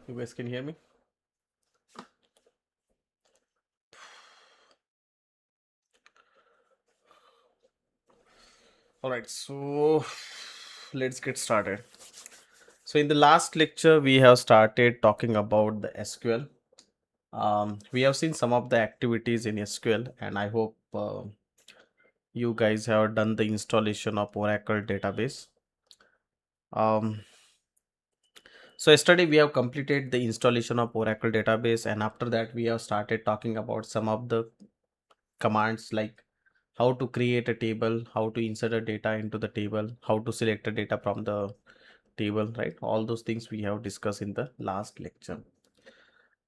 You guys can hear me? All right, so let's get started. So in the last lecture, we have started talking about the SQL. We have seen some of the activities in SQL, and I hope you guys have done the installation of Oracle database. Um, so yesterday we have completed the installation of Oracle database, and after that we have started talking about some of the commands like how to create a table, how to insert a data into the table, how to select a data from the table, right? All those things we have discussed in the last lecture.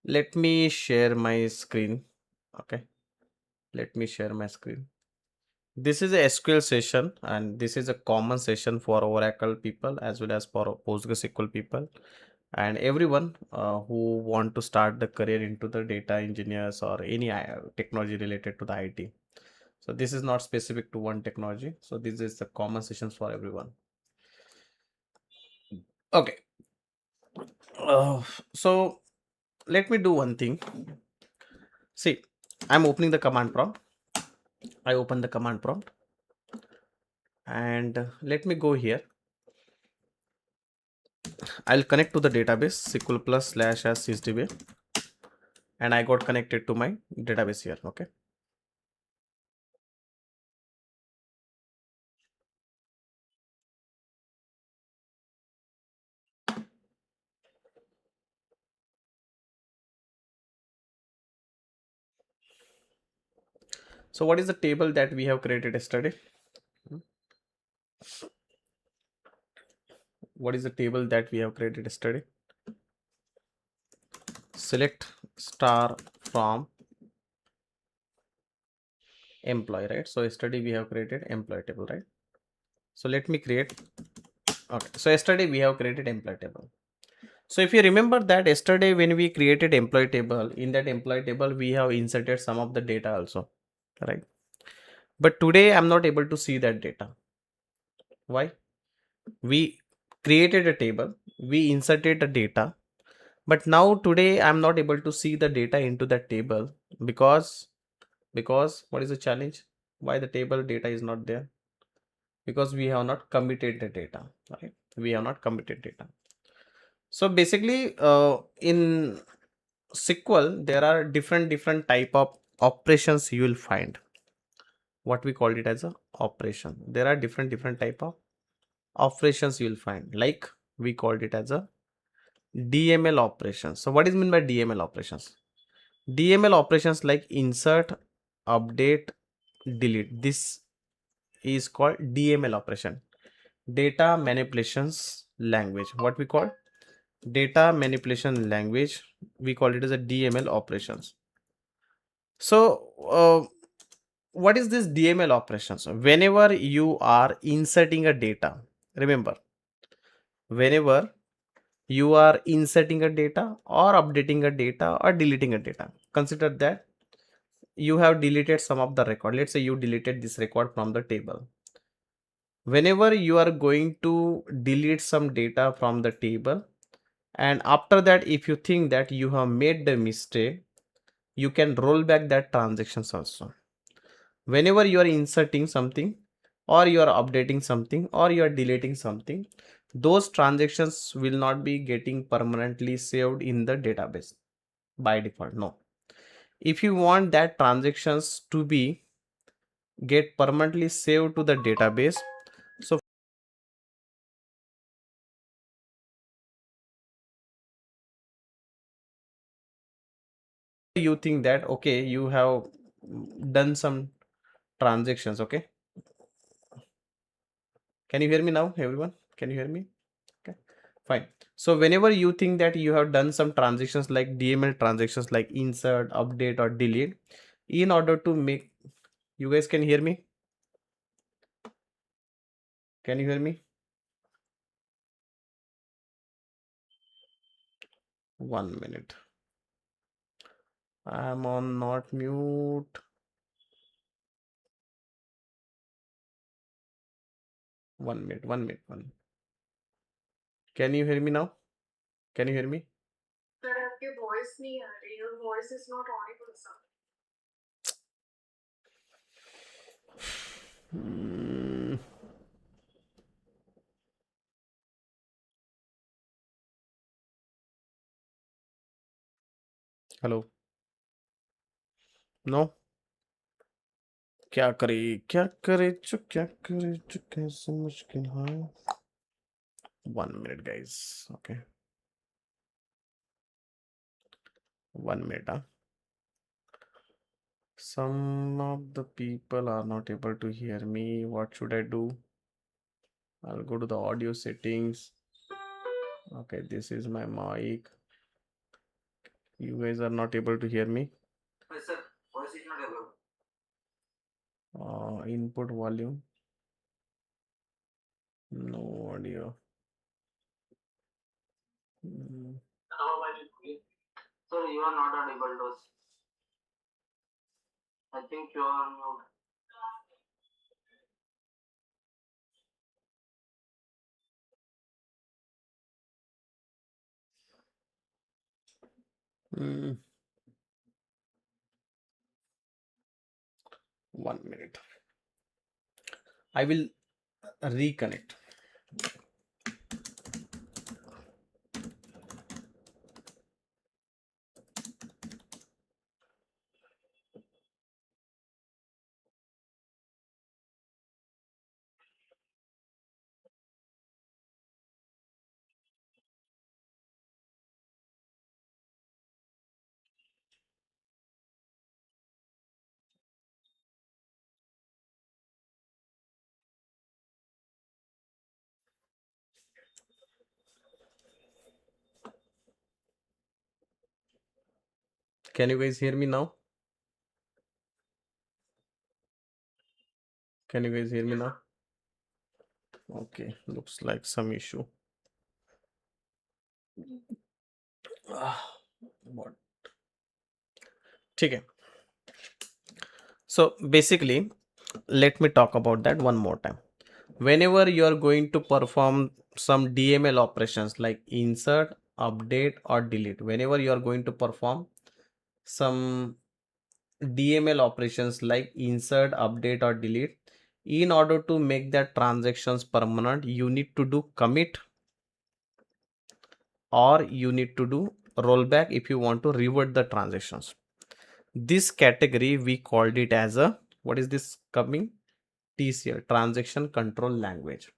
Let me share my screen. Okay, let me share my screen. This is a SQL session, and this is a common session for Oracle people as well as for PostgreSQL people and everyone who want to start the career into the data engineers or any technology related to the IT. So this is not specific to one technology. So this is the common sessions for everyone. Okay. So let me do one thing. See, I'm opening the command prompt. I open the command prompt and let me go here. I'll connect to the database SQL plus slash as sysdb and I got connected to my database here. Okay. So what is the table that we have created yesterday? What is the table that we have created yesterday? Select star from employee, right? So yesterday we have created employee table, right? So let me create. Okay, so yesterday we have created employee table. So if you remember that yesterday when we created employee table, in that employee table we have inserted some of the data also, right? But today I'm not able to see that data. Why? We created a table, we inserted the data, but now today I'm not able to see the data into that table because what is the challenge? Why the table data is not there? Because we have not committed the data, right? We have not committed data. So basically in SQL there are different type of operations you will find. What we call it as a operation. There are different type of operations you will find, like we called it as a DML operations. So what is meant by DML operations? DML operations like insert, update, delete. This is called DML operation. Data manipulations language. What we call data manipulation language. We call it as a DML operations. So what is this DML operations? Whenever you are inserting a data, remember, whenever you are inserting a data or updating a data or deleting a data, consider that you have deleted some of the record. Let's say you deleted this record from the table. Whenever you are going to delete some data from the table, and after that if you think that you have made the mistake, you can roll back that transactions also. Whenever you are inserting something or you are updating something or you are deleting something, those transactions will not be getting permanently saved in the database by default. No, if you want that transactions to be get permanently saved to the database, so you think that okay, you have done some transactions. Okay, can you hear me now, everyone? Can you hear me? Okay, fine. So whenever you think that you have done some transactions like DML transactions like insert, update or delete, in order to make, you guys can hear me? Can you hear me? 1 minute. I'm on not mute. 1 minute, 1 minute, 1 minute. Can you hear me now? Can you hear me? आपके voice नहीं आ रही, your voice is not audible, sir. Hello, no, क्या करे क्या करे जो क्या करे जो कैसे मुश्किल है. 1 minute guys. Okay, 1 minute. Some of the people are not able to hear me. What should I do? I'll go to the audio settings. Okay, this is my mic. You guys are not able to hear me. Yes, sir. Voice is not able. Input volume, no audio. Sir, you are not audible to us. I think you are mute. Mm, 1 minute. I will reconnect. Can you guys hear me now? Can you guys hear me now? Okay, looks like some issue. What? Okay. So basically, let me talk about that one more time. Whenever you are going to perform some DML operations like insert, update, or delete, whenever you are going to perform some DML operations like insert, update, or delete, in order to make that transactions permanent, you need to do commit or you need to do rollback if you want to revert the transactions. This category we called it as a, what is this coming? TCL, transaction control language.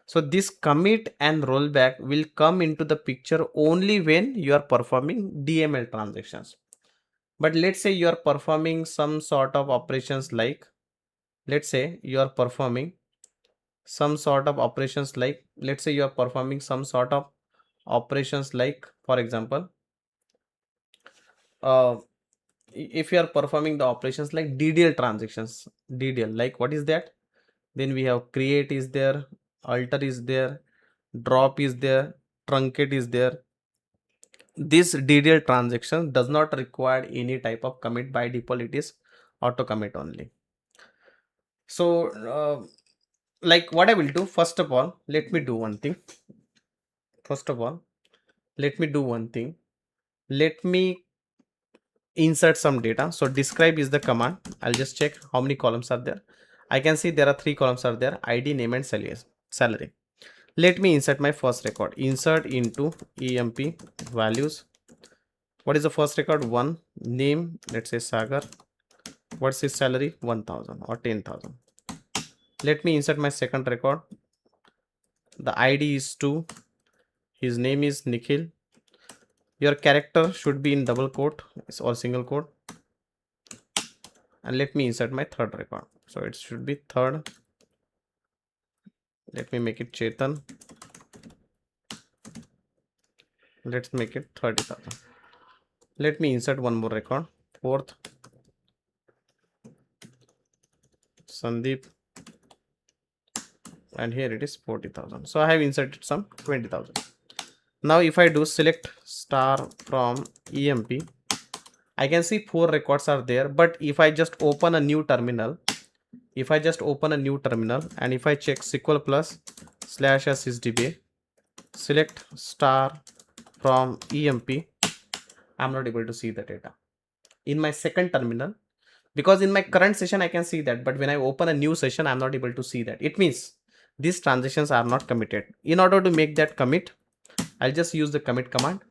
So this commit and rollback will come into the picture only when you are performing DML transactions. But let's say you are performing some sort of operations like, let's say you are performing some sort of operations like, let's say you are performing some sort of operations like, for example, if you are performing the operations like DDL transactions, DDL, like what is that? Then we have create is there, alter is there, drop is there, truncate is there. This DDL transaction does not require any type of commit. By default it is auto commit only. So like what I will do, first of all, let me do one thing. First of all, let me do one thing. Let me insert some data. So describe is the command. I'll just check how many columns are there. I can see there are 3 columns are there: ID, name, and salary. Let me insert my first record. Insert into emp values. What is the first record? 1. Name, let's say Sagar. What's his salary? 1000 or 10,000. Let me insert my second record. The ID is 2. His name is Nikhil. Your character should be in double quote or single quote. And let me insert my third record. So it should be third. Let me make it Chetan. Let's make it 30,000. Let me insert one more record. Fourth, Sandeep. And here it is 40,000. So I have inserted some 20,000. Now if I do select star from emp, I can see 4 records are there. But if I just open a new terminal, and if I check SQL plus /sysdb, select star from emp, I'm not able to see the data in my second terminal, because in my current session I can see that, but when I open a new session I'm not able to see that. It means these transactions are not committed. In order to make that commit, I'll just use the commit command,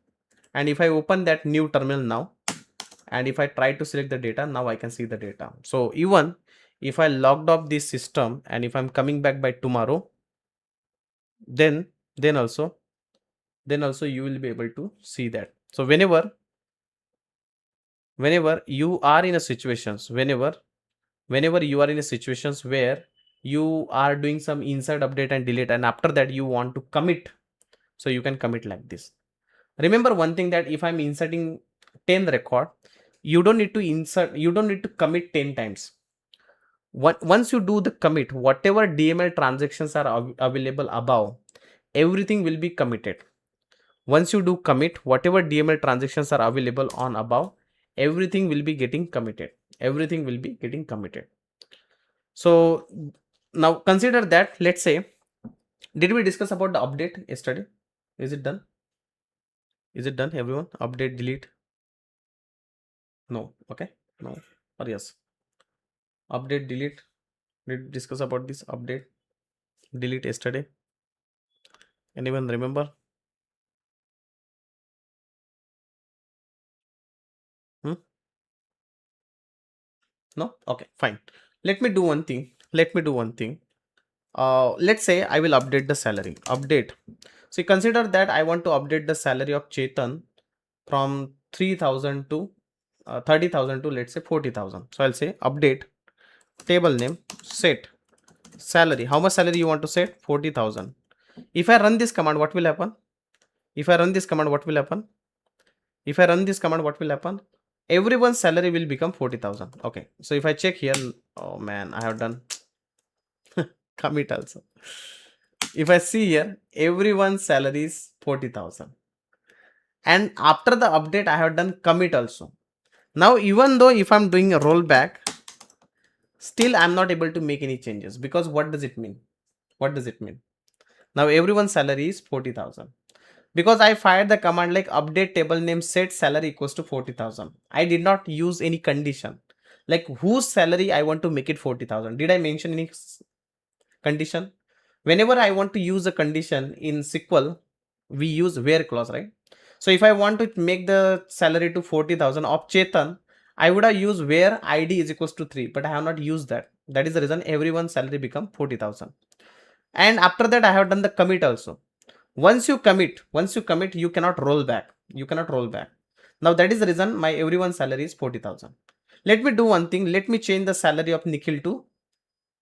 and if I open that new terminal now, and if I try to select the data, now I can see the data. So even if I logged off this system and if I'm coming back by tomorrow, then then also you will be able to see that. So whenever you are in a situations, whenever you are in a situations where you are doing some insert update and delete, and after that you want to commit, so you can commit like this. Remember one thing, that if I'm inserting 10 record, you don't need to commit 10 times. Once you do the commit, whatever DML transactions are available above, everything will be committed. Once you do commit, whatever DML transactions are available on above, everything will be getting committed. Everything will be getting committed. So now consider that, let's say, did we discuss about the update yesterday? Is it done? Is it done, everyone? Update, delete? No. Okay. No. Or yes. Update, delete. Did we discuss about this update, delete yesterday? Anyone remember? Hmm? No? Okay, fine. Let me do one thing. Let's say I will update the salary. Update. So consider that I want to update the salary of Chetan from 3,000 to 30,000 to, let's say, 40,000. So I'll say update, table name, set salary. How much salary you want to set? 40,000. If I run this command, what will happen? If I run this command, what will happen? Everyone's salary will become 40,000. Okay. So if I check here, oh man, I have done commit also. If I see here, everyone's salary is 40,000. And after the update, I have done commit also. Now, even though if I'm doing a rollback, still I'm not able to make any changes, because what does it mean? Now everyone's salary is 40,000. Because I fired the command like update table name set salary equals to 40,000. I did not use any condition. Like whose salary I want to make it 40,000. Did I mention any condition? Whenever I want to use a condition in SQL, we use where clause, right? So if I want to make the salary to 40,000 of Chetan, I would have used where ID is equals to 3, but I have not used that. That is the reason everyone's salary become 40,000. And after that, I have done the commit also. Once you commit, you cannot roll back. Now that is the reason my everyone's salary is 40,000. Let me do one thing. Let me change the salary of Nikhil to,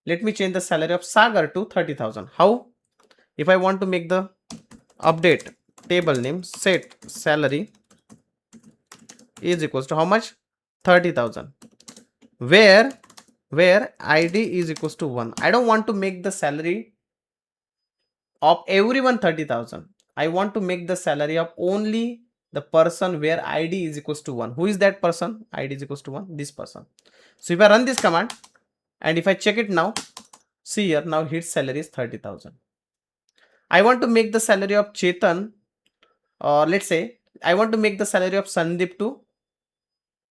Sagar to 30,000. How? If I want to make the update table name set salary is equals to how much? 30,000. Where ID is equals to 1. I don't want to make the salary of everyone 30,000. I want to make the salary of only the person where ID is equals to 1. Who is that person? ID is equals to 1. This person. So if I run this command and if I check it now, see here, now his salary is 30,000. I want to make the salary of Chetan, let's say I want to make the salary of Sandeep to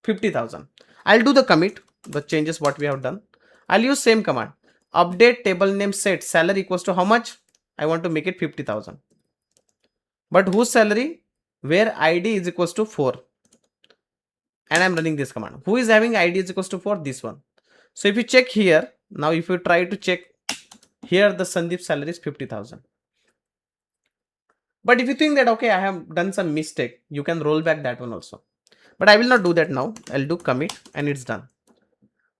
50,000. I'll do the commit, the changes what we have done. I'll use same command. Update table name set salary equals to how much? I want to make it 50,000. But whose salary? Where ID is equals to 4. And I'm running this command. Who is having ID is equals to 4? This one. So if you check here, now if you try to check here, the Sandeep salary is 50,000. But if you think that, okay, I have done some mistake, you can roll back that one also. But I will not do that now. I'll do commit and it's done.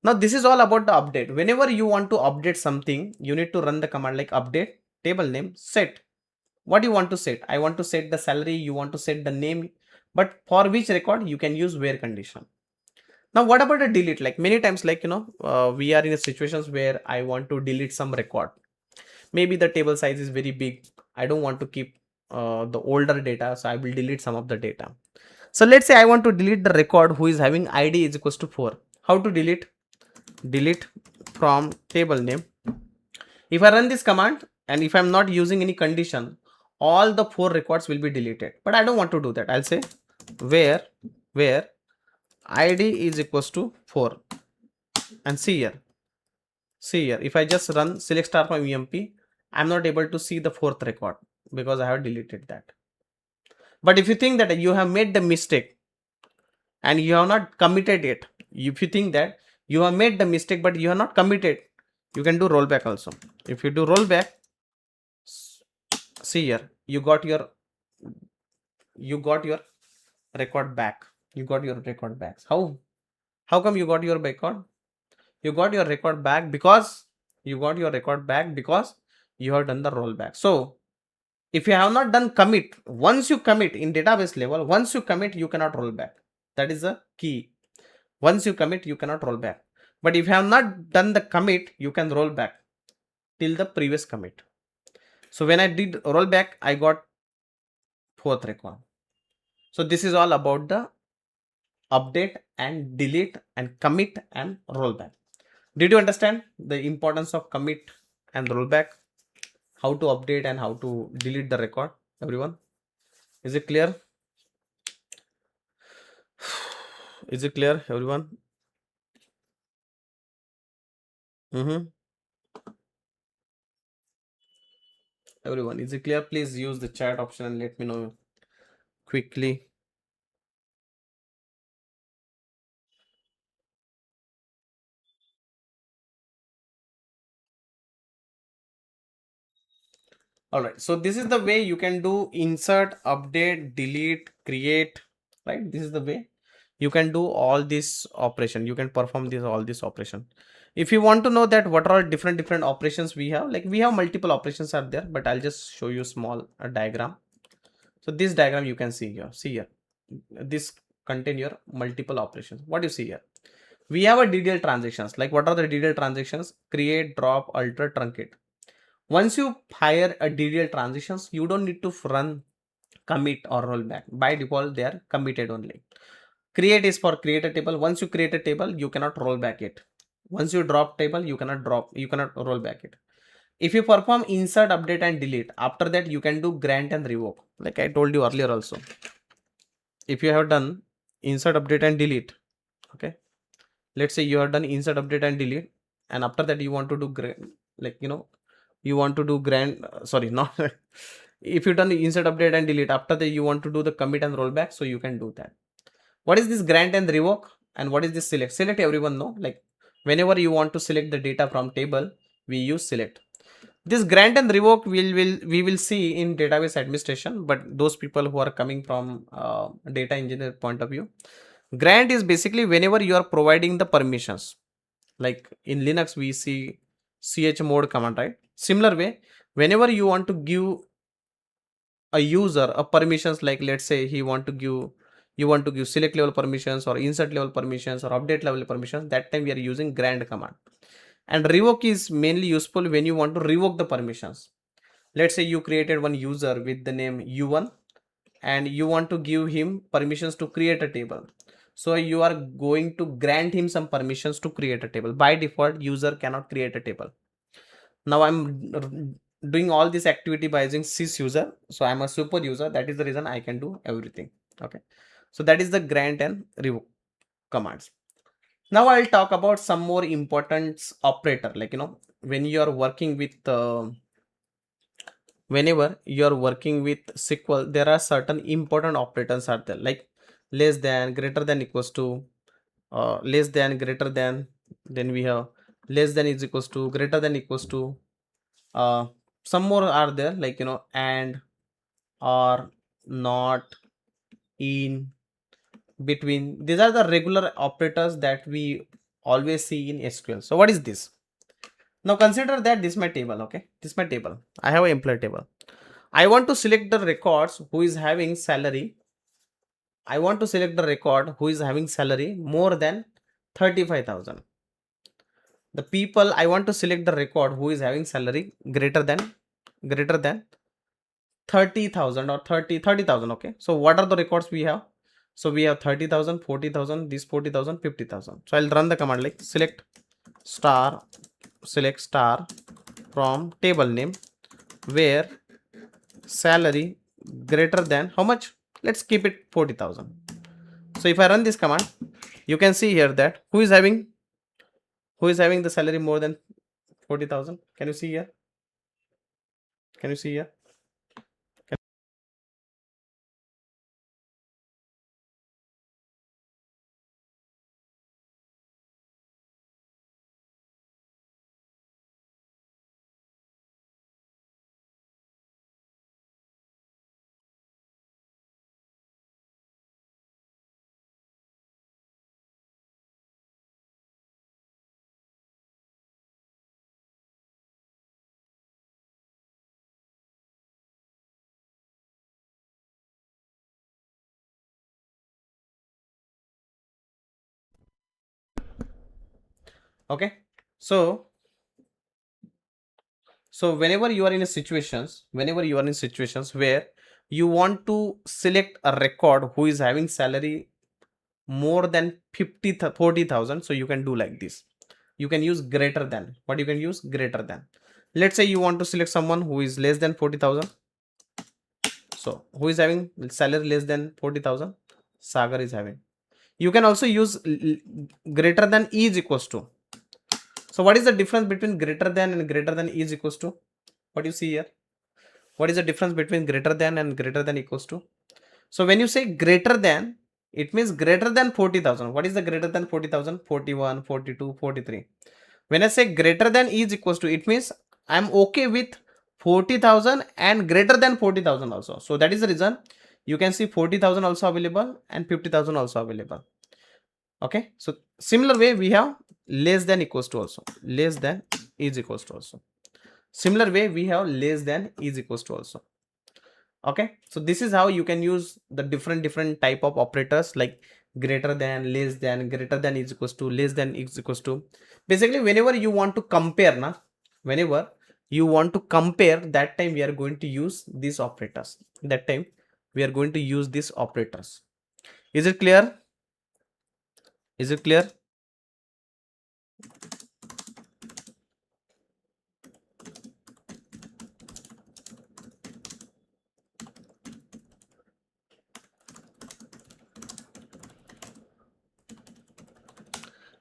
Now this is all about the update. Whenever you want to update something, you need to run the command like update table name set. What do you want to set? I want to set the salary. You want to set the name. But for which record? You can use where condition. Now what about a delete? Like many times, like we are in a situations where I want to delete some record. Maybe the table size is very big. I don't want to keep the older data, so I will delete some of the data. So let's say I want to delete the record who is having ID is equals to 4. How to delete? Delete from table name. If I run this command and if I'm not using any condition, all the 4 records will be deleted. But I don't want to do that. I'll say where where id is equals to 4. And see here, if I just run select star from emp, I'm not able to see the fourth record because I have deleted that. But if you think that you have made the mistake and you have not committed it, if you think that you have made the mistake but you have not committed, you can do rollback also. If you do rollback, see here, you got your record back. You got your record back. How come you got your record? You got your record back because you have done the rollback. So if you have not done commit, once you commit in database level, once you commit, you cannot roll back. That is the key. Once you commit, you cannot roll back. But if you have not done the commit, you can roll back till the previous commit. So when I did roll back, I got fourth record. So this is all about the update and delete and commit and rollback. Did you understand the importance of commit and rollback? How to update and how to delete the record, everyone? Is it clear? Is it clear, everyone? Everyone, is it clear? Please use the chat option and let me know quickly. All right, so this is the way you can do insert, update, delete, create, right? This is the way you can do all this operation. You can perform all this operation. If you want to know that what are different operations we have, like we have multiple operations are there, but I'll just show you small diagram. So this diagram you can see here. This contain your multiple operations. What you see here? We have a DDL transactions. Like what are the DDL transactions? Create, drop, alter, truncate. Once you hire a DDL transitions, you don't need to run commit or rollback. By default, they are committed only. Create is for create a table. Once you create a table, you cannot roll back it. Once you drop table, you cannot roll back it. If you perform insert, update and delete, after that you can do grant and revoke. Like I told you earlier also. If you have done insert, update and delete, okay. Let's say you have done insert, update and delete, and after that you want to do you want to do sorry, not if you done insert, update and delete, after that you want to do the commit and rollback, so you can do that. What is this grant and revoke and what is this select? Everyone know, like whenever you want to select the data from table, we use select. This grant and revoke we will see in database administration, but those people who are coming from data engineer point of view, grant is basically whenever you are providing the permissions. Like in Linux we see chmod command, right? Similar way, whenever you want to give a user a permissions, like let's say you want to give select level permissions or insert level permissions or update level permissions, that time we are using grant command. And revoke is mainly useful when you want to revoke the permissions. Let's say you created one user with the name u1 and you want to give him permissions to create a table, so you are going to grant him some permissions to create a table. By default, user cannot create a table. Now I'm doing all this activity by using sys user, so I'm a super user. That is the reason I can do everything. Okay, so that is the grant and revoke commands. Now I'll talk about some more important operator, like when you are working with whenever you are working with SQL, there are certain important operators are there, like less than, greater than, equals to, less than, greater than, then we have less than is equals to, greater than equals to, some more are there, like and, or, not, in, between. These are the regular operators that we always see in SQL. So what is this? Now consider that this is my table. Okay, this is my table. I have an employee table. I want to select the records who is having salary. I want to select the record who is having salary more than 35,000. The people, I want to select the record who is having salary greater than 30,000 or 30,000. Okay, so what are the records we have? So we have 30,000, 40,000, this 40,000, 50,000. So I'll run the command like select star from table name where salary greater than how much? Let's keep it 40,000. So if I run this command, you can see here that who is having the salary more than 40,000. Can you see here? Can you see here? Okay. So whenever you are in situations where you want to select a record who is having salary more than 40,000, so you can do like this. You can use greater than. What you can use? Greater than. Let's say you want to select someone who is less than 40,000. So who is having salary less than 40,000? Sagar is having. You can also use greater than is equals to. So what is the difference between greater than and greater than is equals to? What you see here? What is the difference between greater than and greater than equals to? So when you say greater than, it means greater than 40,000. What is the greater than 40,000? 41, 42, 43. When I say greater than is equals to, it means I'm okay with 40,000 and greater than 40,000 also. So that is the reason you can see 40,000 also available and 50,000 also available. Okay. So similar way we have less than equals to also. Less than is equals to also. Similar way we have less than is equals to also. Okay, so this is how you can use the different type of operators like greater than, less than, greater than is equals to, less than is equals to. Basically whenever you want to compare whenever you want to compare, that time we are going to use these operators. That time we are going to use these operators. Is it clear? Is it clear?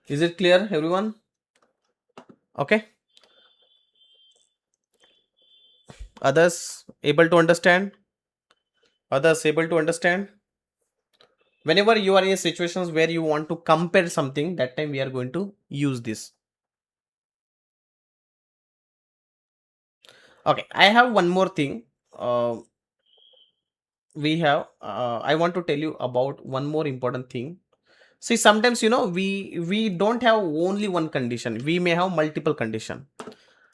Is it clear, everyone? Okay, others able to understand? Others able to understand? Whenever you are in situations where you want to compare something, that time we are going to use this. Okay, I have one more thing. I want to tell you about one more important thing. See, sometimes we don't have only one condition, we may have multiple condition.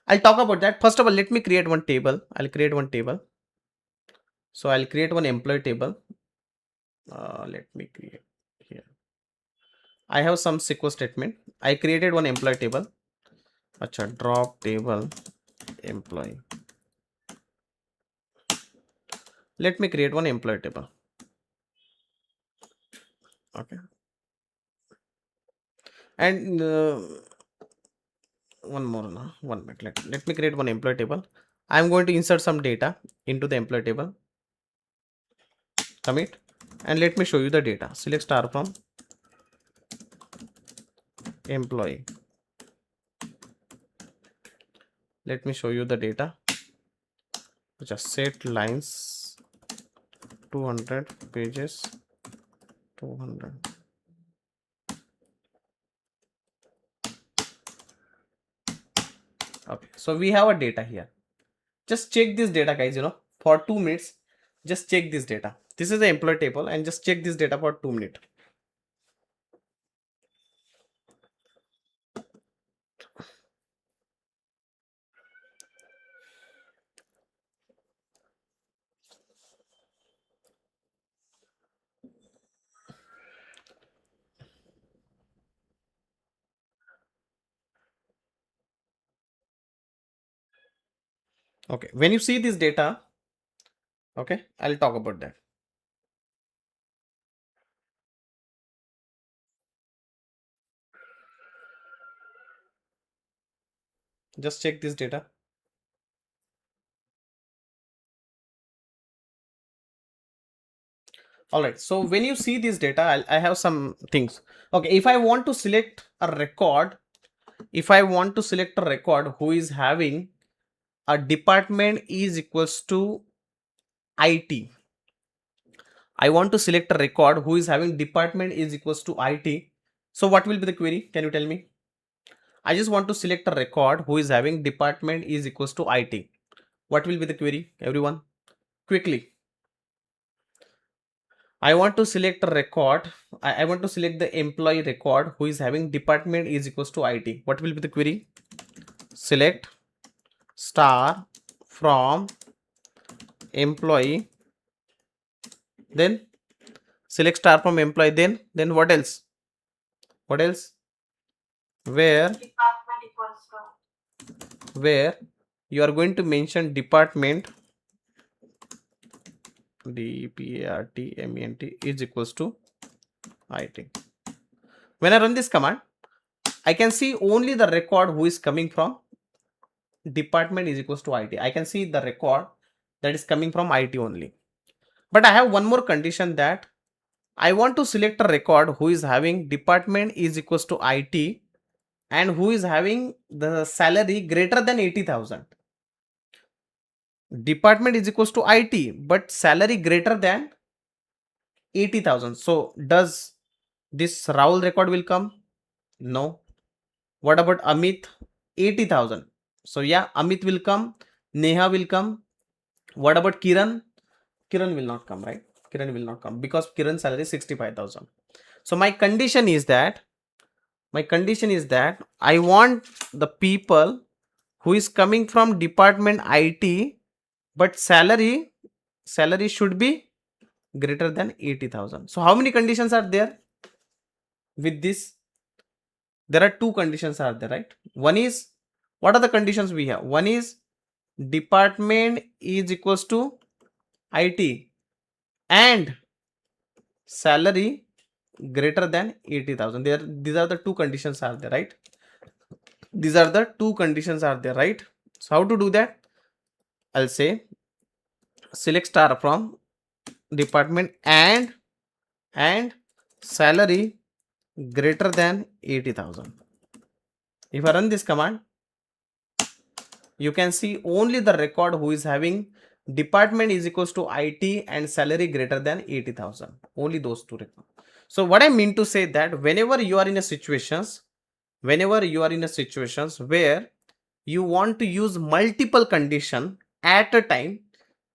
I'll talk about that. First of all, let me create one table. I'll create one table. So I'll create one employee table. Let me create here. I have some SQL statement. I created one employee table. Acha, drop table employee. Let me create one employee table. Okay, and one more now. One minute. Let me create one employee table. I'm going to insert some data into the employee table. Commit, and let me show you the data. Select star from employee. Let me show you the data. Just set lines 200, pages 200. Okay, so we have a data here. Just check this data, guys. For 2 minutes, just check this data. This is the employee table, and just check this data for 2 minutes. Okay, when you see this data, okay, I'll talk about that. Just check this data. All right, so when you see this data, I have some things. Okay, if I want to select a record, who is having a department is equals to IT. I want to select a record who is having department is equals to IT. So what will be the query? Can you tell me? I just want to select a record who is having department is equals to IT. What will be the query, everyone? Quickly. I want to select a record. I want to select the employee record who is having department is equals to IT. What will be the query? Select star from employee. Then select star from employee. Then what else? What else? Where Department equals to. where you are going to mention department department is equals to IT. When I run this command, I can see only the record who is coming from department is equals to IT. I can see the record that is coming from IT only. But I have one more condition, that I want to select a record who is having department is equals to IT and who is having the salary greater than 80,000. Department is equals to IT, but salary greater than 80,000. So does this Rahul record will come? No. What about Amit? 80,000. So yeah, Amit will come. Neha will come. What about Kiran? Kiran will not come, right? Kiran will not come because Kiran's salary is 65,000. So my condition is that I want the people who is coming from department IT, but salary should be greater than 80,000. So how many conditions are there with this? There are two conditions are there, right? One is, what are the conditions we have? One is department is equals to IT and salary greater than 80,000. These are the two conditions are there, right? These are the two conditions are there, right? So how to do that? I'll say select star from department and salary greater than 80,000. If I run this command, you can see only the record who is having department is equals to IT and salary greater than 80,000. Only those two records. So what I mean to say that whenever you are in a situations where you want to use multiple condition at a time,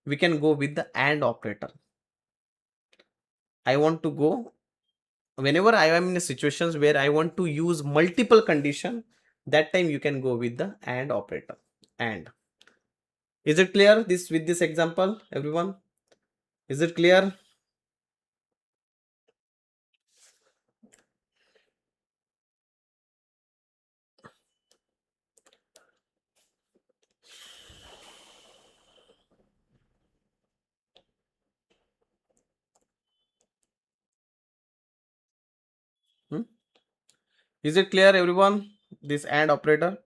we can go with the AND operator. I want to go, whenever I am in a situations where I want to use multiple condition, that time you can go with the AND operator. And is it clear this with this example, everyone? Is it clear? Hmm? Is it clear, everyone? This AND operator?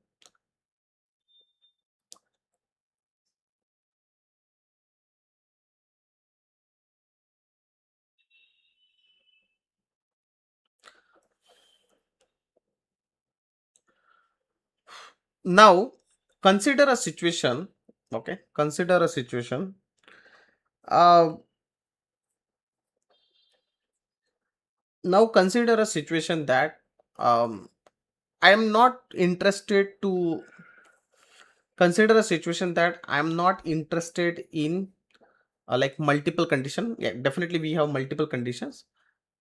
Now consider a situation. Okay, consider a situation. Now consider a situation that I am not interested to consider a situation that I am not interested in like multiple condition. Yeah, definitely we have multiple conditions,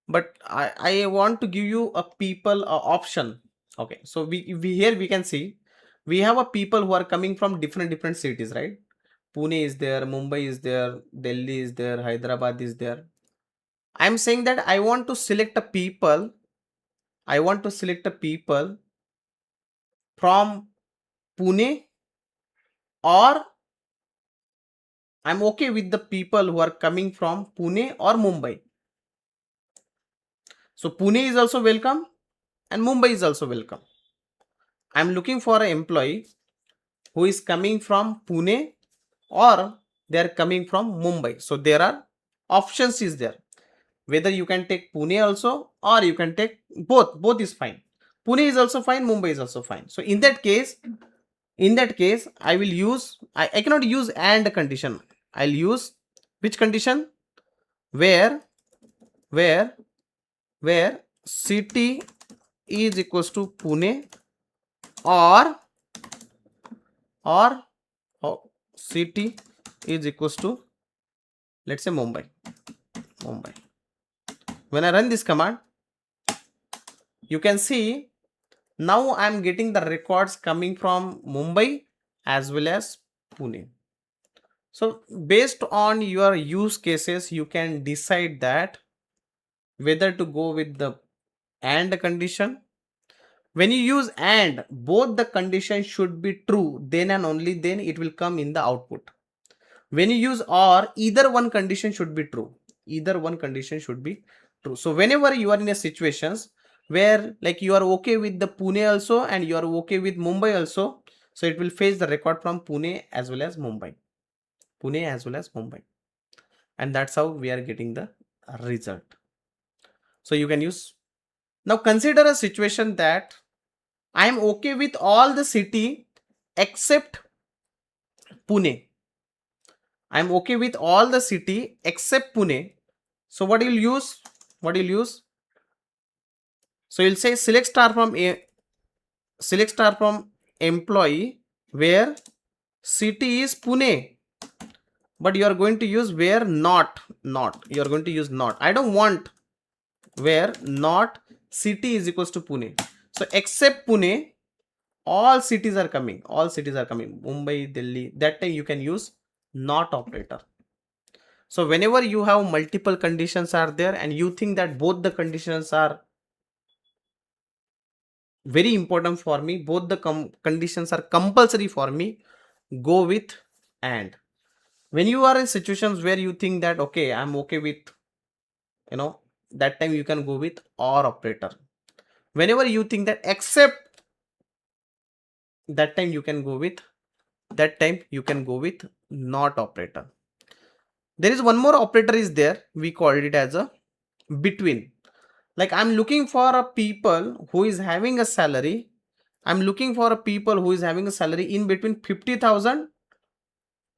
but I want to give you a people option. Okay, so we here we can see we have a people who are coming from different cities, right? Pune is there, Mumbai is there, Delhi is there, Hyderabad is there. I'm saying that I want to select a people. I want to select a people from Pune, or I'm okay with the people who are coming from Pune or Mumbai. So Pune is also welcome and Mumbai is also welcome. I'm looking for an employee who is coming from Pune or they are coming from Mumbai. So there are options is there. Whether you can take Pune also, or you can take both is fine. Pune is also fine, Mumbai is also fine. So in that case, I will use, I cannot use and condition. I'll use which condition? Where where where city is equals to Pune, or or city is equals to, let's say, Mumbai. When I run this command, you can see now I'm getting the records coming from Mumbai as well as Pune. So based on your use cases, you can decide that whether to go with the AND condition. When you use AND, both the conditions should be true, then and only then it will come in the output. When you use OR, either one condition should be true. So whenever you are in a situations where like you are okay with the Pune also and you are okay with Mumbai also, so it will fetch the record from Pune as well as Mumbai. And that's how we are getting the result. So you can use. Now consider a situation that I am okay with all the city except Pune. I am okay with all the city except Pune. So what you'll use? So you'll say select star from employee where city is Pune, but you are going to use where not. You are going to use not. I don't want where not city is equals to Pune. So except Pune, all cities are coming. Mumbai, Delhi. That time you can use not operator. So whenever you have multiple conditions are there and you think that both the conditions are very important for me, both the conditions are compulsory for me, go with AND. When you are in situations where you think that okay, I'm okay with, that time you can go with OR operator. Whenever you think that except, that time you can go with not operator. There is one more operator is there, we called it as a between. Like I'm looking for a people who is having a salary. In between 50,000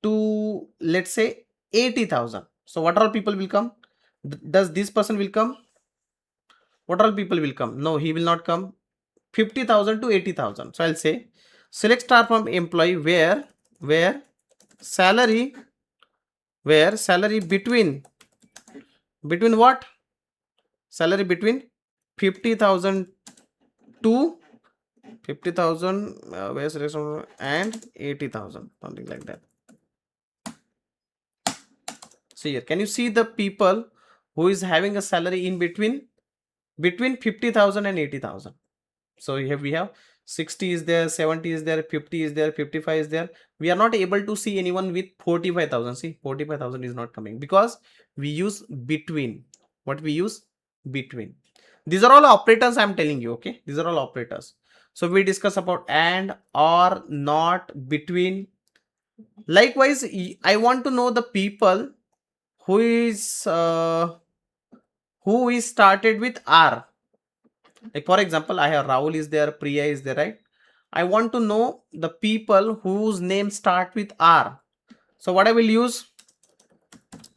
to, let's say, 80,000. So what all people will come? Does this person will come? What all people will come? No, he will not come. 50,000 to 80,000. So I'll say select star from employee where salary between what? Salary between 50,000 to 50,000 and 80,000, something like that. See here, can you see the people who is having a salary in between 50,000 and 80,000? So here we have 60 is there, 70 is there, 50 is there, 55 is there. We are not able to see anyone with 45,000. See, 45,000 is not coming because we use between. What we use? Between. These are all operators I am telling you, okay? These are all operators. So we discuss about and, or, not, between. Likewise, I want to know the people who is started with R. Like for example, I have Rahul is there, Priya is there, right? I want to know the people whose name start with R. So what I will use?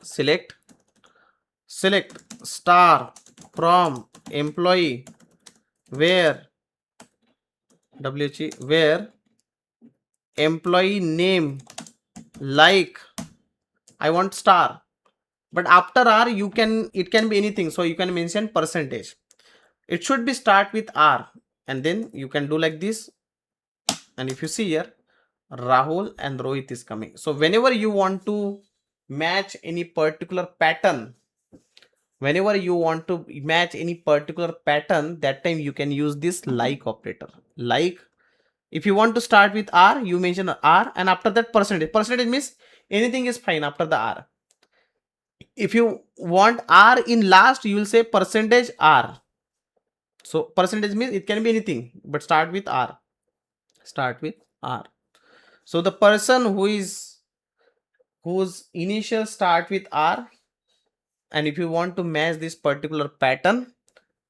Select star from employee where where employee name, like I want star, but after R it can be anything. So you can mention percentage. It should be start with R, and then you can do like this. And if you see here, Rahul and Rohit is coming. So whenever you want to match any particular pattern, that time you can use this like operator. Like, if you want to start with R, you mention R, and after that percentage means anything is fine after the R. If you want R in last, you will say percentage R. So percentage means it can be anything, but start with R. So the person whose initial start with R, and if you want to match this particular pattern,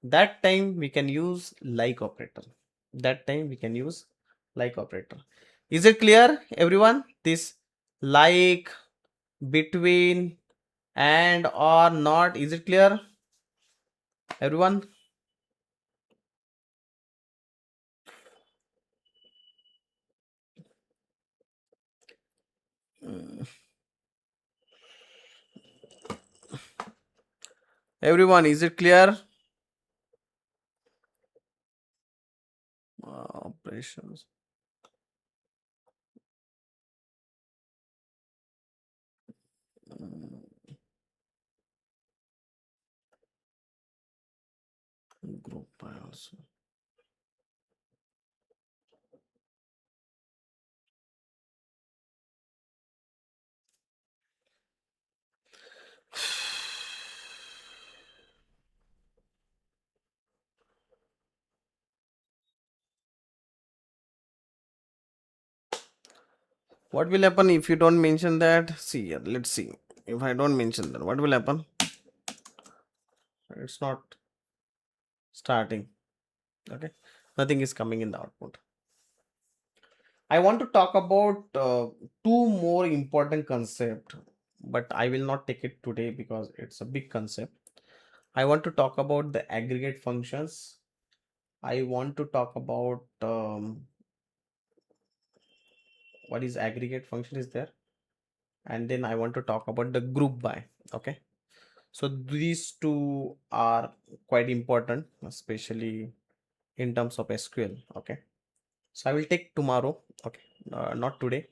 that time we can use like operator. That time we can use like operator. Is it clear, everyone? This like, between, and, or, not, is it clear, everyone? Mm. Everyone, is it clear? Operations. Group by also. What will happen if you don't mention that? See here, let's see. If I don't mention that, what will happen? It's not starting. Okay, nothing is coming in the output. I want to talk about two more important concept, but I will not take it today because it's a big concept. I want to talk about the aggregate functions. I want to talk about what is aggregate function is there, and then I want to talk about the group by. Okay, so these two are quite important, especially in terms of SQL. Okay, so I will take tomorrow. Okay, not today.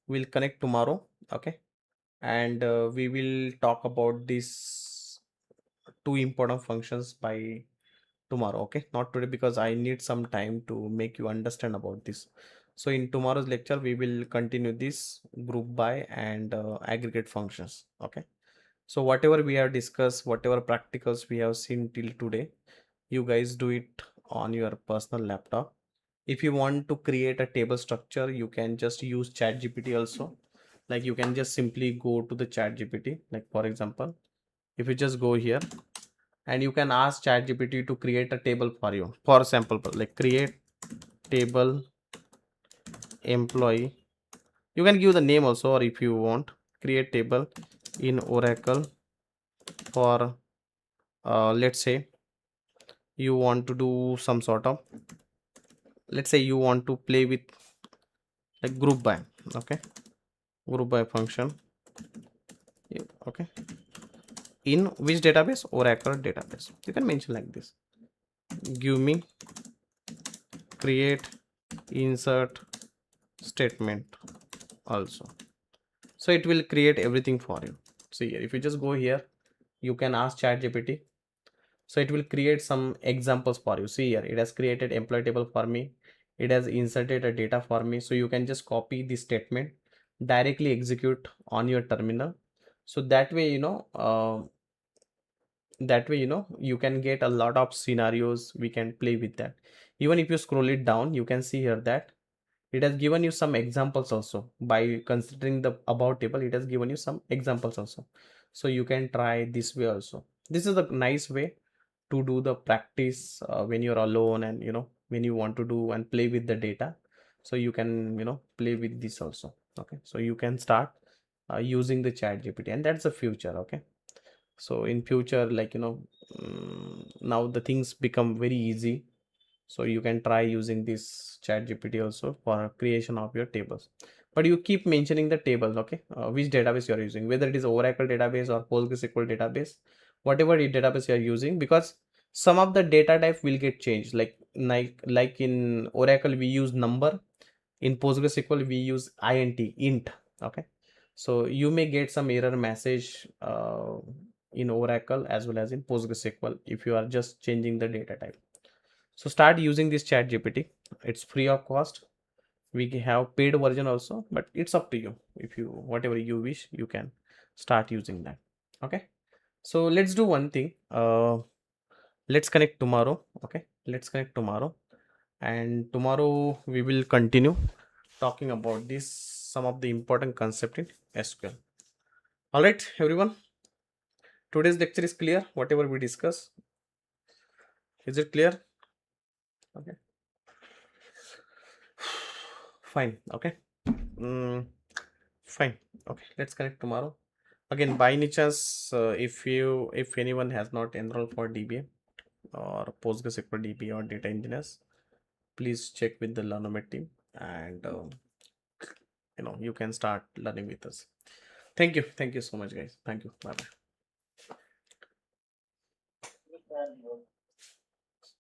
We'll connect tomorrow. Okay, and we will talk about these two important functions by tomorrow. Okay, not today because I need some time to make you understand about this. So in tomorrow's lecture we will continue this group by and aggregate functions. Okay, so whatever we have discussed, whatever practicals we have seen till today, you guys do it on your personal laptop. If you want to create a table structure, you can just use chat gpt also. Like you can just simply go to the chat gpt, like for example, if you just go here and you can ask chat gpt to create a table for you for sample, like create table employee. You can give the name also, or if you want, create table in Oracle for let's say you want to do some sort of, let's say you want to play with like group by. Okay, group by function. Okay, in which database? Oracle database. You can mention like this, give me create insert statement also. So it will create everything for you. See here, if you just go here, you can ask chat gpt, so it will create some examples for you. See here, it has created employee table for me, it has inserted a data for me. So you can just copy this statement, directly execute on your terminal. So that way, you can get a lot of scenarios. We can play with that. Even if you scroll it down, you can see here that it has given you some examples also. By considering the about table, it has given you some examples also. So you can try this way also. This is a nice way to do the practice when you're alone, and when you want to do and play with the data. So you can play with this also. Okay, so you can start using the chat gpt, and that's the future. Okay, so in future, like now the things become very easy. So you can try using this chat gpt also for creation of your tables. But you keep mentioning the table. Okay, which database you are using, whether it is Oracle database or PostgreSQL database, whatever database you are using, because some of the data type will get changed. Like in Oracle we use number, in PostgreSQL we use int. Okay, so you may get some error message in Oracle as well as in PostgreSQL if you are just changing the data type. So start using this chat gpt. It's free of cost. We have paid version also, but it's up to you. If you whatever you wish, you can start using that. Okay, so let's do one thing. Let's connect tomorrow. Okay, let's connect tomorrow, and tomorrow we will continue talking about this, some of the important concept in SQL. All right, everyone. Today's lecture is clear, whatever we discuss. Is it clear? Okay. Fine. Okay. Fine. Okay. Let's connect tomorrow. Again, by any chance, if anyone has not enrolled for DBA or PostgreSQL DB or data engineers, please check with the Learnomate team, and you can start learning with us. Thank you so much, guys. Thank you. Bye bye.